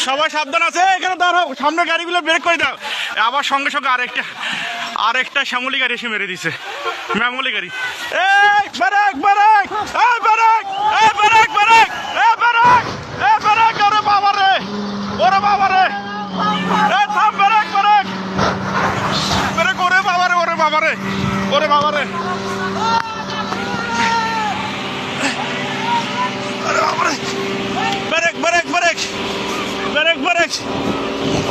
সবাই সাবধান আছে, এখানে দাঁড়াও, সামনের গাড়িগুলো ব্রেক করে দাও। আবার সঙ্গে সঙ্গে আরেকটা শ্যামলি গাড়ি এসে মেরে দিছে, ম্যামলি গাড়ি। এই ব্রেক ব্রেক, এই ব্রেক, এই ব্রেক ব্রেক, এই ব্রেক, এই ব্রেক, ওরে বাবা রে, ওরে বাবা রে, এই থাম, ব্রেক ব্রেক ব্রেক, ওরে বাবা রে, ওরে বাবা রে, ওরে বাবা রে, ওরে বাবা রে, break break break break break,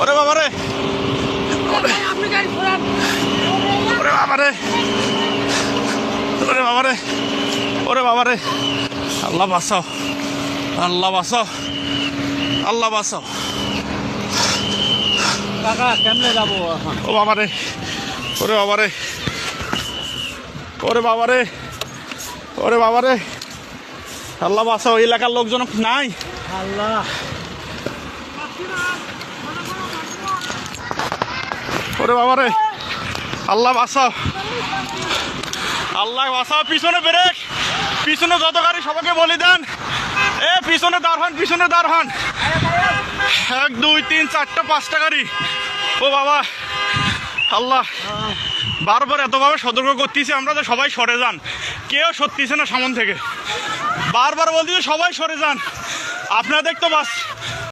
ওরে বাবা রে, ওরে বাবা রে, ওরে বাবা রে, ওরে বাবা রে, আল্লাহ বাঁচাও, আল্লাহ বাঁচাও, আল্লাহ বাঁচাও। কাকা কেমনে যাবো এখন? ও বাবা রে, ওরে বাবা রে, ওরে বাবা রে, ওরে বাবা রে, আল্লাহ বাঁচাও। এলাকার লোকজন নাই, আল্লাহ, ওরে বাবা রে, আল্লাহ বাঁচাও, আল্লাহ বাঁচাও। পিছনে ব্রেক, পিছনে যত গাড়ি সবাইকে বলি দেন, এ পিছনে দাঁড় হন, পিছনে দাঁড় হন। 1 2 3 4টা 5টা গাড়ি। ও বাবা, আল্লাহ বারবার এতভাবে সতর্ক করতেছি আমরা যে সবাই সরে যান, কেউ সরতেছে না সামন থেকে, বারবার বলতেছে সবাই সরে যান। আপনাদের তো বাস